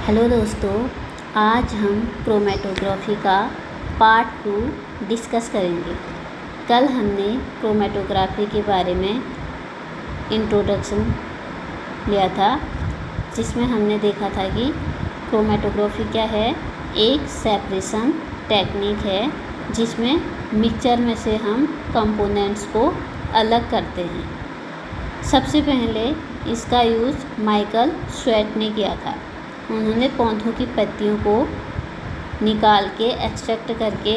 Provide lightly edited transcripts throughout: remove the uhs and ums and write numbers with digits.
Hello दोस्तों, आज हम क्रोमेटोग्राफी का पार्ट 2 डिस्कस करेंगे। कल हमने क्रोमेटोग्राफी के बारे में इंट्रोडक्शन लिया था, जिसमें हमने देखा था कि क्रोमेटोग्राफी क्या है। एक सेपरेशन टेक्निक है जिसमें मिक्सचर में से हम कंपोनेंट्स को अलग करते हैं। सबसे पहले इसका यूज़ माइकल स्वेट ने किया था। उन्होंने पौधों की पत्तियों को निकाल के एक्सट्रैक्ट करके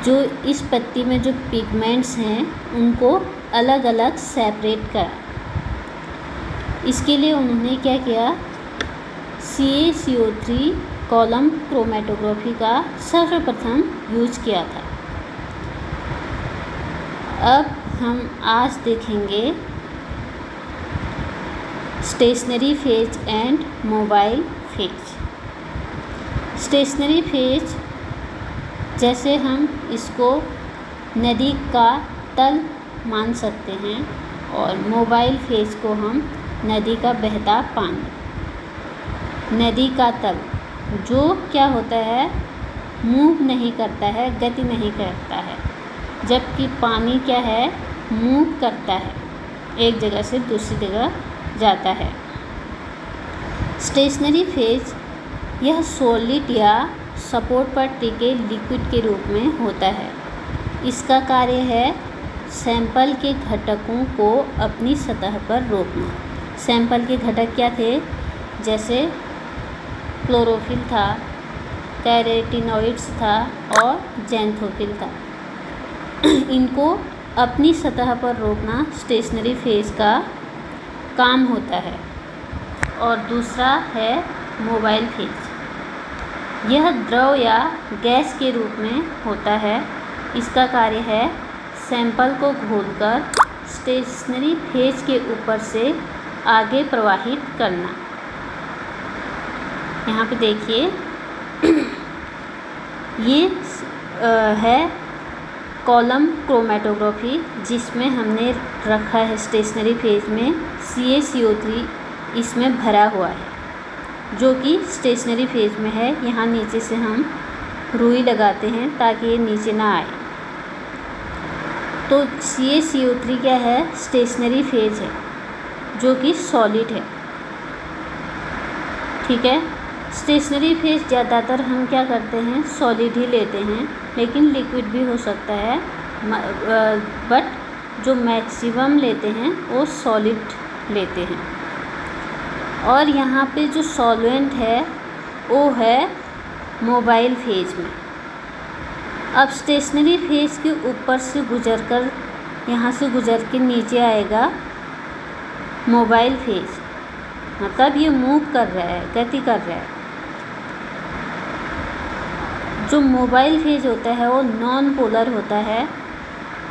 जो इस पत्ती में जो पिगमेंट्स हैं उनको अलग अलग सेपरेट करा। इसके लिए उन्होंने क्या किया, CaCO3 कॉलम क्रोमेटोग्राफी का सर्वप्रथम यूज किया था। अब हम आज देखेंगे stationary phase and mobile phase. Stationary phase जैसे हम इसको नदी का तल मान सकते हैं और मोबाइल फेज को हम नदी का बहता पानी। नदी का तल जो क्या होता है, मूव नहीं करता है, गति नहीं करता है, जबकि पानी क्या है, मूव करता है, एक जगह से दूसरी जगह जाता है। स्टेशनरी फेज यह सॉलिड या सपोर्ट पर टिके लिक्विड के रूप में होता है। इसका कार्य है सैंपल के घटकों को अपनी सतह पर रोकना। सैंपल के घटक क्या थे, जैसे क्लोरोफिल था, कैरोटीनॉइड्स था और ज़ैंथोफिल था। इनको अपनी सतह पर रोकना स्टेशनरी फेज का काम होता है। और दूसरा है मोबाइल फेज। यह द्रव या गैस के रूप में होता है। इसका कार्य है सैंपल को घोलकर स्टेशनरी फेज के ऊपर से आगे प्रवाहित करना। यहाँ पे देखिए ये है कॉलम क्रोमेटोग्राफी, जिसमें हमने रखा है स्टेशनरी फेज में CaCO3 इसमें भरा हुआ है, जो कि स्टेशनरी फेज में है। यहाँ नीचे से हम रुई लगाते हैं ताकि ये नीचे ना आए। तो CaCO3 क्या है, स्टेशनरी फेज है, जो कि सॉलिड है। ठीक है, स्टेशनरी फेज ज़्यादातर हम क्या करते हैं, सॉलिड ही लेते हैं, लेकिन लिक्विड भी हो सकता है, बट जो मैक्सिमम लेते हैं वो सॉलिड लेते हैं। और यहाँ पे जो सॉल्वेंट है वो है मोबाइल फेज में। अब स्टेशनरी फेज के ऊपर से गुजरकर यहाँ से गुजर के नीचे आएगा मोबाइल फेज, मतलब ये मूव कर रहा है, गति कर रहा है। जो मोबाइल फेज होता है वो नॉन पोलर होता है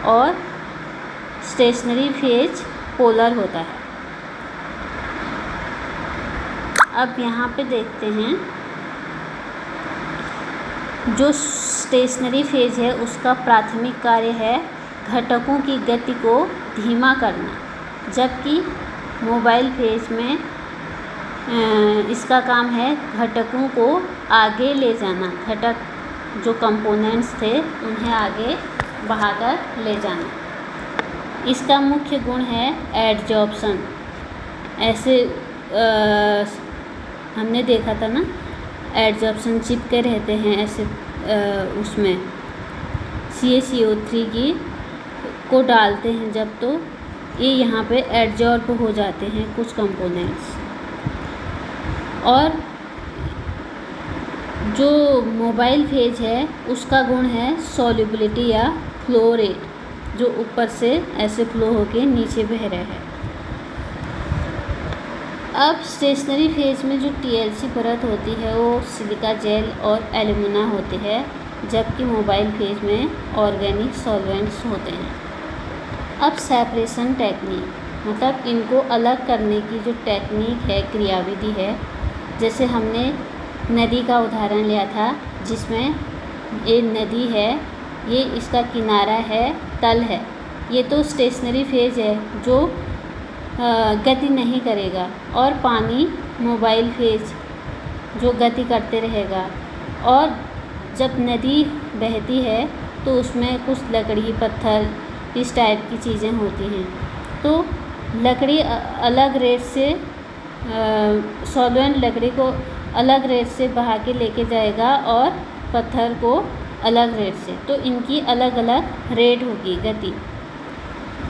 और स्टेशनरी फेज पोलर होता है। अब यहाँ पे देखते हैं, जो स्टेशनरी फेज है उसका प्राथमिक कार्य है घटकों की गति को धीमा करना, जबकि मोबाइल फेज में इसका काम है घटकों को आगे ले जाना। घटक जो कंपोनेंट्स थे उन्हें आगे बढ़ाकर ले जाना। इसका मुख्य गुण है एडजॉर्प्शन। ऐसे हमने देखा था ना, एडजॉर्प्शन चिपके रहते हैं ऐसे उसमें CaCO3 को डालते हैं जब, तो ये यहाँ पे एडजॉर्ब हो जाते हैं कुछ कंपोनेंट्स। और जो मोबाइल फेज है उसका गुण है सॉल्युबिलिटी या फ्लो रेट, जो ऊपर से ऐसे फ्लो होके नीचे बह रहा है। अब स्टेशनरी फेज में जो TLC परत होती है वो सिलिका जेल और एल्यूमिना होते हैं, जबकि मोबाइल फेज में ऑर्गेनिक सॉल्वेंट्स होते हैं। अब सेपरेशन टेक्निक, मतलब इनको अलग करने की जो टेक्निक है, क्रियाविधि है। जैसे हमने नदी का उदाहरण लिया था, जिसमें ये नदी है, ये इसका किनारा है, तल है। ये तो स्टेशनरी फेज है जो गति नहीं करेगा और पानी मोबाइल फेज जो गति करते रहेगा। और जब नदी बहती है तो उसमें कुछ लकड़ी पत्थर इस टाइप की चीज़ें होती हैं, तो लकड़ी अलग रेट से सॉल्वेंट लकड़ी को अलग रेट से बहा के लेके जाएगा और पत्थर को अलग रेट से, तो इनकी अलग अलग रेट होगी गति।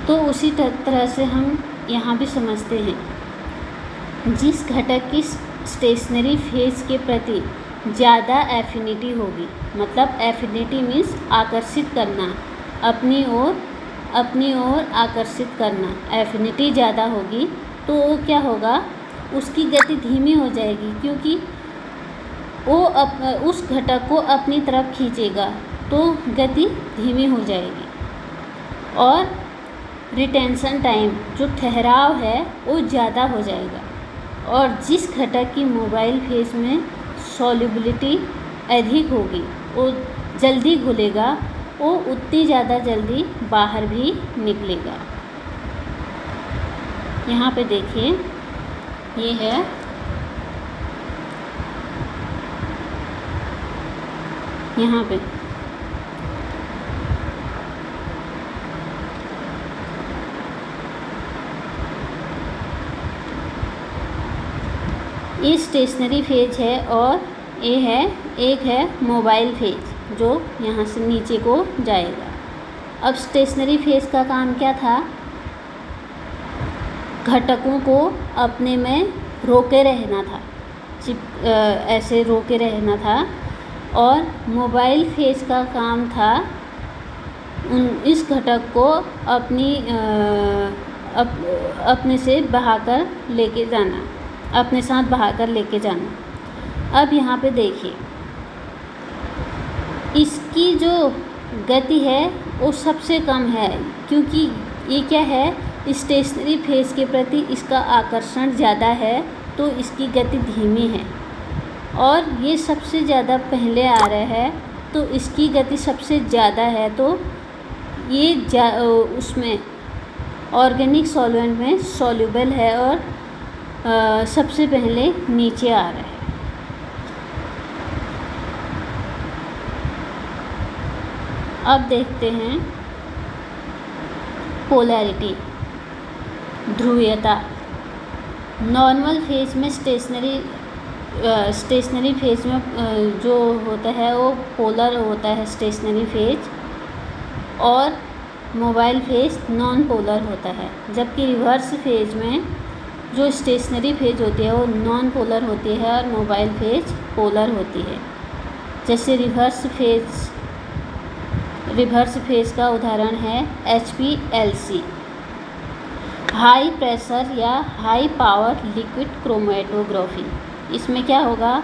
तो उसी तरह से हम यहाँ भी समझते हैं, जिस घटक की स्टेशनरी फेज के प्रति ज़्यादा एफिनिटी होगी, मतलब एफिनिटी मीन्स आकर्षित करना, अपनी ओर आकर्षित करना, एफिनिटी ज़्यादा होगी तो वो क्या होगा, उसकी गति धीमी हो जाएगी, क्योंकि वो उस घटक को अपनी तरफ खींचेगा तो गति धीमी हो जाएगी। और रिटेंशन टाइम जो ठहराव है वो ज़्यादा हो जाएगा। और जिस घटक की मोबाइल फेज में सॉल्युबिलिटी अधिक होगी, वो जल्दी घुलेगा, वो उतनी ज़्यादा जल्दी बाहर भी निकलेगा। यहाँ पे देखिए, ये है यहाँ पे ये स्टेशनरी फेज है और एक है मोबाइल फेज जो यहाँ से नीचे को जाएगा। अब स्टेशनरी फेज का काम क्या था, घटकों को अपने में रोके रहना था, ऐसे रोके रहना था। और मोबाइल फेज का काम था इस घटक को अपने से बहाकर लेके जाना, अपने साथ बहाकर लेके जाना। अब यहाँ पे देखिए, इसकी जो गति है वो सबसे कम है, क्योंकि ये क्या है, स्टेशनरी फेज के प्रति इसका आकर्षण ज़्यादा है तो इसकी गति धीमी है। और ये सबसे ज़्यादा पहले आ रहा है तो इसकी गति सबसे ज़्यादा है, तो ये उसमें ऑर्गेनिक सॉल्वेंट में सॉल्युबल है और सबसे पहले नीचे आ रहा है। अब देखते हैं पोलैरिटी, ध्रुवीयता। नॉर्मल फेज में स्टेशनरी फेज में जो होता है वो पोलर होता है स्टेशनरी फेज, और मोबाइल फेज नॉन पोलर होता है। जबकि रिवर्स फेज में जो स्टेशनरी फेज होती है वो नॉन पोलर होती है और मोबाइल फेज पोलर होती है। जैसे रिवर्स फेज का उदाहरण है HPLC, हाई प्रेशर या हाई पावर लिक्विड क्रोमेटोग्राफी। इसमें क्या होगा,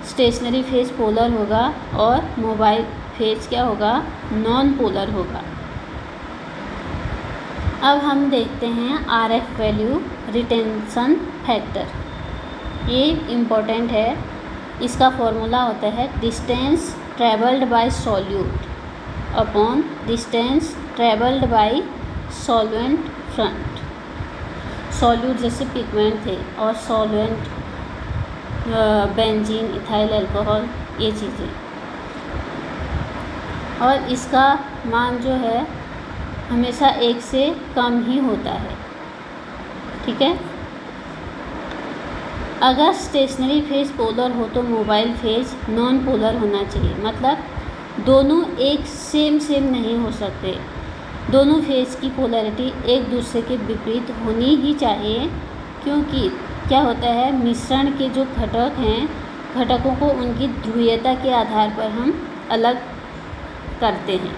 स्टेशनरी फेज पोलर होगा और मोबाइल फेज क्या होगा, नॉन पोलर होगा। अब हम देखते हैं RF वैल्यू रिटेंशन फैक्टर। ये इम्पोर्टेंट है, इसका फॉर्मूला होता है distance travelled by solute upon distance travelled by solvent front. Solute जैसे पिगमेंट थे और सॉल्वेंट बेंजीन, इथाइल अल्कोहल, ये चीज़ें। और इसका मान जो है हमेशा 1 से कम ही होता है, ठीक है। अगर स्टेशनरी फेज पोलर हो तो मोबाइल फेज नॉन पोलर होना चाहिए, मतलब दोनों एक सेम नहीं हो सकते। दोनों फेज की पोलैरिटी एक दूसरे के विपरीत होनी ही चाहिए, क्योंकि क्या होता है, मिश्रण के जो घटक हैं, घटकों को उनकी ध्रुवीयता के आधार पर हम अलग करते हैं।